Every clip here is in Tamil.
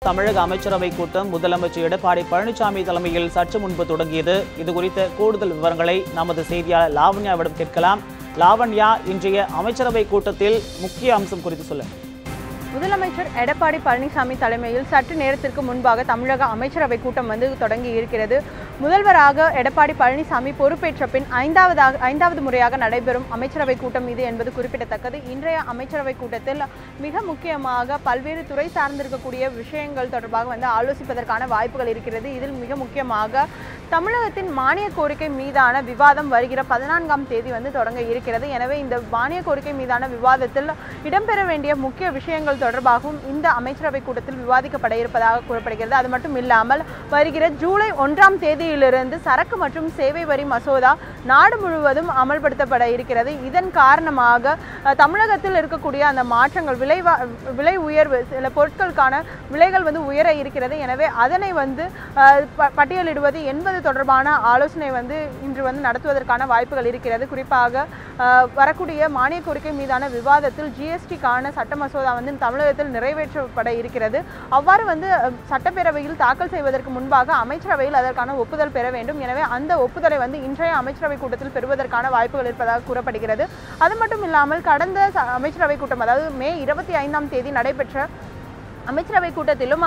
தமிழக அமைச்சரவை கூட்டம் முதலமைச்சர் எடப்பாடி பழனிசாமி தலைமையில் சற்று முன்பு தொடங்கியது. இது குறித்த கூடுதல் விவரங்களை நமது செய்தியாளர் லாவண்யாவிடம் கேட்கலாம். லாவண்யா, இன்றைய அமைச்சரவை கூட்டத்தில் முக்கிய அம்சம் குறித்து சொல்லுங்கள். முதலமைச்சர் எடப்பாடி பழனிசாமி தலைமையில் சற்று நேரத்திற்கு முன்பாக தமிழக அமைச்சரவை கூட்டம் தொடங்கி இருக்கிறது. முதல்வராக எடப்பாடி பழனிசாமி பொறுப்பேற்ற பின் ஐந்தாவது முறையாக நடைபெறும் அமைச்சரவை கூட்டம் இது என்பது குறிப்பிடத்தக்கது. இன்றைய அமைச்சரவை கூட்டத்தில் மிக முக்கியமாக பல்வேறு துறை சார்ந்திருக்கக்கூடிய விஷயங்கள் தொடர்பாக ஆலோசிப்பதற்கான வாய்ப்புகள் இருக்கிறது. இதில் மிக முக்கியமாக தமிழகத்தின் மானிய கோரிக்கை மீதான விவாதம் வருகிற 14ஆம் தேதி தொடங்க இருக்கிறது. எனவே இந்த மானிய கோரிக்கை மீதான விவாதத்தில் இடம்பெற வேண்டிய முக்கிய விஷயங்கள் தொடர்பாகவும் இந்த அமைச்சரவை கூட்டத்தில் விவாதிக்கப்பட இருப்பதாக கூறப்படுகிறது. அது மட்டும் இல்லாமல் வருகிற ஜூலை 1ஆம் தேதியிலிருந்து சரக்கு மற்றும் சேவை வரி மசோதா நாடு முழுவதும் அமல்படுத்தப்பட இருக்கிறது. இதன் காரணமாக தமிழகத்தில் இருக்கக்கூடிய அந்த மாற்றங்கள் விலை உயர்வு, சில பொருட்களுக்கான விலைகள் உயர இருக்கிறது. எனவே அதனை பட்டியலிடுவது என்பது தொடர்பான ஆலோசனை இன்று நடத்துவதற்கான வாய்ப்புகள் இருக்கிறது. குறிப்பாக வரக்கூடிய மானிய கோரிக்கை மீதான விவாதத்தில் ஜிஎஸ்டிக்கான சட்ட மசோதா தமிழகத்தில் நிறைவேற்றப்பட இருக்கிறது. அவ்வாறு சட்டப்பேரவையில் தாக்கல் செய்வதற்கு முன்பாக அமைச்சரவையில் அதற்கான ஒப்புதல் பெற வேண்டும். எனவே அந்த ஒப்புதலை இன்றைய அமைச்சரவை கூட்டத்தில் பெறுவதற்கான வாய்ப்புகள் இருப்பதாக கூறப்படுகிறது. அது மட்டும் இல்லாமல் கடந்த அமைச்சரவை கூட்டம், அதாவது மே 25ஆம் தேதி நடைபெற்ற அமைச்சரவை கூட்டத்திலும்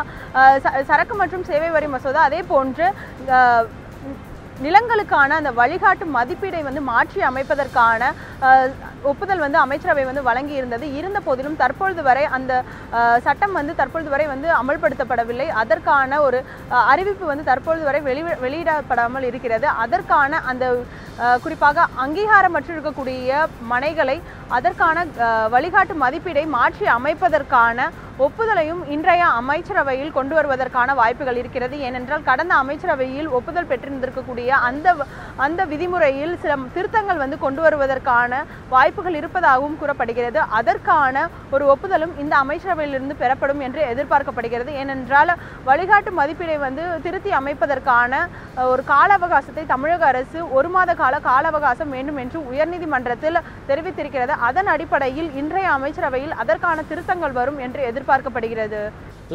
சரக்கு மற்றும் சேவை வரி மசோதா, அதே போன்று நிலங்களுக்கான அந்த வழிகாட்டு மதிப்பீடை மாற்றி அமைப்பதற்கான ஒப்புதல் அமைச்சரவை வழங்கி இருந்தது. இருந்த போதிலும் தற்பொழுது வரை அந்த சட்டம் தற்பொழுது வரை அமல்படுத்தப்படவில்லை. அதற்கான ஒரு அறிவிப்பு தற்பொழுது வரை வெளியிடப்படாமல் இருக்கிறது. அதற்கான அந்த குறிப்பாக அங்கீகாரமற்று இருக்கக்கூடிய மனைகளை அதற்கான வழிகாட்டு மதிப்பீடை மாற்றி அமைப்பதற்கான ஒப்புதலையும் இன்றைய அமைச்சரவையில் கொண்டு வருவதற்கான வாய்ப்புகள் இருக்கிறது. ஏனென்றால் கடந்த அமைச்சரவையில் ஒப்புதல் பெற்றிருந்திருக்கக்கூடிய அந்த விதிமுறையில் சில திருத்தங்கள் கொண்டு வருவதற்கான வாய்ப்புகள் இருப்பதாகவும் கூறப்படுகிறது. அதற்கான ஒரு ஒப்புதலும் இந்த அமைச்சரவையிலிருந்து பெறப்படும் என்று எதிர்பார்க்கப்படுகிறது. ஏனென்றால் வழிகாட்டு மதிப்பீடை திருத்தி அமைப்பதற்கான ஒரு கால அவகாசத்தை தமிழக அரசு 1 மாத கால அவகாசம் வேண்டும் என்று உயர்நீதிமன்றத்தில் தெரிவித்திருக்கிறது. அதன் அடிப்படையில் இன்றைய அமைச்சரவையில் அதற்கான திருத்தங்கள் வரும் என்று எதிர்பார்க்கப்படுகிறது.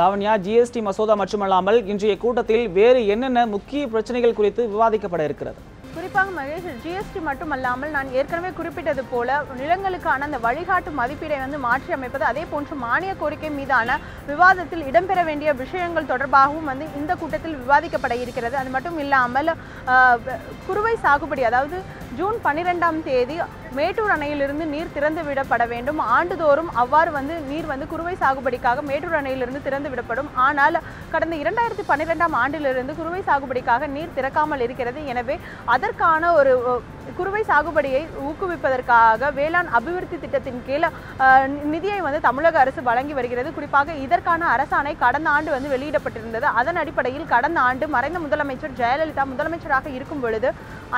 லாவண்யா, ஜிஎஸ்டி மசோதா மட்டுமல்லாமல் இன்றைய கூட்டத்தில் வேறு என்னென்ன முக்கிய பிரச்சனைகள் குறித்து விவாதிக்கப்பட இருக்கிறது? குறிப்பாக மகேஷ், ஜிஎஸ்டி மட்டுமல்லாமல் நான் ஏற்கனவே குறிப்பிட்டது போல நிலங்களுக்கான அந்த வழிகாட்டு மதிப்பீடை மாற்றி அமைப்பது, அதே போன்று மானிய கோரிக்கை மீதான விவாதத்தில் இடம்பெற வேண்டிய விஷயங்கள் தொடர்பாகவும் இந்த கூட்டத்தில் விவாதிக்கப்பட இருக்கிறது. அது மட்டும் இல்லாமல் குறுவை சாகுபடி, அதாவது ஜூன் 12ஆம் தேதி மேட்டூர் அணையிலிருந்து நீர் திறந்து விடப்பட வேண்டும். ஆண்டுதோறும் அவ்வாறு நீர் குறுவை சாகுபடிக்காக மேட்டூர் அணையிலிருந்து திறந்து விடப்படும். ஆனால் கடந்த 2012ஆம் ஆண்டிலிருந்து குறுவை சாகுபடிக்காக நீர் திறக்காமல் இருக்கிறது. எனவே அதற்கான ஒரு குறுவை சாகுபடியை ஊக்குவிப்பதற்காக வேளாண் அபிவிருத்தி திட்டத்தின் கீழ் நிதியை தமிழக அரசு வழங்கி வருகிறது. குறிப்பாக இதற்கான அரசாணை கடந்த ஆண்டு வெளியிடப்பட்டிருந்தது. அதன் அடிப்படையில் கடந்த ஆண்டு மறைந்த முதலமைச்சர் ஜெயலலிதா முதலமைச்சராக இருக்கும் பொழுது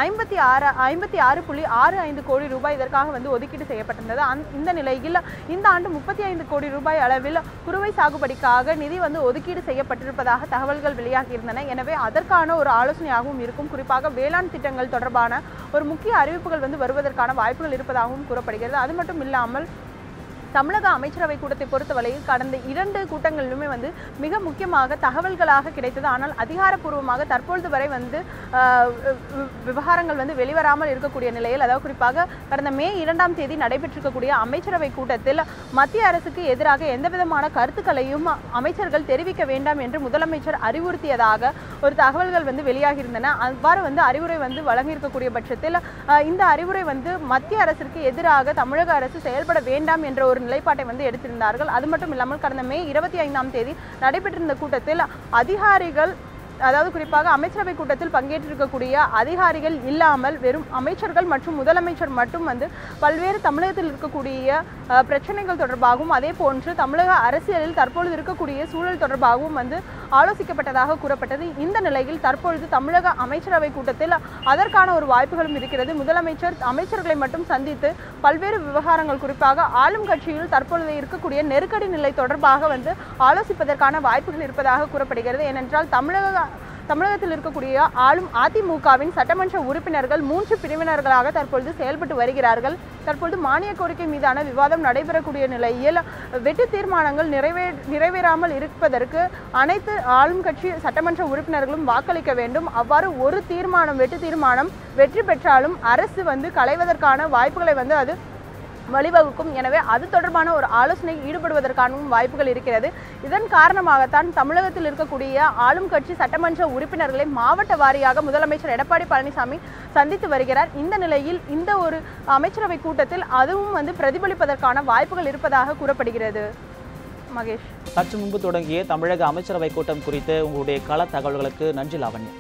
56.65 கோடி ரூபாய் இதற்காக ஒதுக்கீடு செய்யப்பட்டிருந்தது. இந்த நிலையில் இந்த ஆண்டு 35 கோடி ரூபாய் அளவில் குறுவை சாகுபடிக்காக நிதி ஒதுக்கீடு செய்யப்பட்டிருப்பதாக தகவல்கள் வெளியாகியிருந்தன. எனவே அதற்கான ஒரு ஆலோசனையாகவும் இருக்கும். குறிப்பாக வேளாண் திட்டங்கள் தொடர்பான ஒரு முக்கிய அறிவிப்புகள் வருவதற்கான வாய்ப்புகள் இருப்பதாகவும் கூறப்படுகிறது. அது மட்டும் இல்லாமல் தமிழக அமைச்சரவை கூட்டத்தை பொறுத்தவரையில் கடந்த 2 கூட்டங்களிலுமே மிக முக்கியமாக தகவல்களாக கிடைத்தது. ஆனால் அதிகாரப்பூர்வமாக தற்பொழுது வரை விவகாரங்கள் வெளிவராமல் இருக்கக்கூடிய நிலையில், அதாவது குறிப்பாக கடந்த மே 2ஆம் தேதி நடைபெற்றிருக்கக்கூடிய அமைச்சரவை கூட்டத்தில் மத்திய அரசுக்கு எதிராக எந்தவிதமான கருத்துக்களையும் அமைச்சர்கள் தெரிவிக்க வேண்டாம் என்று முதலமைச்சர் அறிவுறுத்தியதாக ஒரு தகவல்கள் வெளியாகியிருந்தன. அவ்வாறு அறிவுரை வழங்கியிருக்கக்கூடிய பட்சத்தில் இந்த அறிவுரை மத்திய அரசிற்கு எதிராக தமிழக அரசு செயல்பட வேண்டாம் என்ற ஒரு நிலைப்பாட்டை எடுத்திருந்தார்கள். அது மட்டும் இல்லாமல் கடந்த மே 25ஆம் தேதி நடைபெற்றிருந்த கூட்டத்தில் அதிகாரிகள், அதாவது குறிப்பாக அமைச்சரவை கூட்டத்தில் பங்கேற்றிருக்கக்கூடிய அதிகாரிகள் இல்லாமல் வெறும் அமைச்சர்கள் மற்றும் முதலமைச்சர் மட்டும் பல்வேறு தமிழகத்தில் இருக்கக்கூடிய பிரச்சனைகள் தொடர்பாகவும், அதே போன்று தமிழக அரசியலில் தற்பொழுது இருக்கக்கூடிய சூழல் தொடர்பாகவும் ஆலோசிக்கப்பட்டதாக கூறப்பட்டது. இந்த நிலையில் தற்பொழுது தமிழக அமைச்சரவை கூட்டத்தில் அதற்கான ஒரு வாய்ப்புகளும் இருக்கிறது. முதலமைச்சர் அமைச்சர்களை மட்டும் சந்தித்து பல்வேறு விவகாரங்கள், குறிப்பாக ஆளும் கட்சியில் தற்பொழுது இருக்கக்கூடிய நெருக்கடி நிலை தொடர்பாக ஆலோசிப்பதற்கான வாய்ப்புகள் இருப்பதாக கூறப்படுகிறது. ஏனென்றால் தமிழகத்தில் இருக்கக்கூடிய ஆளும் அதிமுகவின் சட்டமன்ற உறுப்பினர்கள் 3 பிரிவினர்களாக தற்பொழுது செயல்பட்டு வருகிறார்கள். தற்பொழுது மானிய கோரிக்கை மீதான விவாதம் நடைபெறக்கூடிய நிலையில் வெட்டு தீர்மானங்கள் நிறைவேறாமல் இருப்பதற்கு அனைத்து ஆளும் கட்சி சட்டமன்ற உறுப்பினர்களும் வாக்களிக்க வேண்டும். அவ்வாறு ஒரு வெட்டு தீர்மானம் வெற்றி பெற்றாலும் அரசு களைவதற்கான வாய்ப்புகளை அது வழிவகுக்கும். எனவே அது தொடர்பான ஒரு ஆலோசனை ஈடுபடுவதற்கான வாய்ப்புகள் இருக்கிறது. இதன் காரணமாகத்தான் தமிழகத்தில் இருக்கக்கூடிய ஆளும் கட்சி சட்டமன்ற உறுப்பினர்களை மாவட்ட வாரியாக முதலமைச்சர் எடப்பாடி பழனிசாமி சந்தித்து வருகிறார். இந்த நிலையில் இந்த ஒரு அமைச்சரவை கூட்டத்தில் அதுவும் பிரதிபலிப்பதற்கான வாய்ப்புகள் இருப்பதாக கூறப்படுகிறது. மகேஷ், சற்று முன்பு தொடங்கிய தமிழக அமைச்சரவை கூட்டம் குறித்து உங்களுடைய கள தகவல்களுக்கு நன்றி லாவண்யா.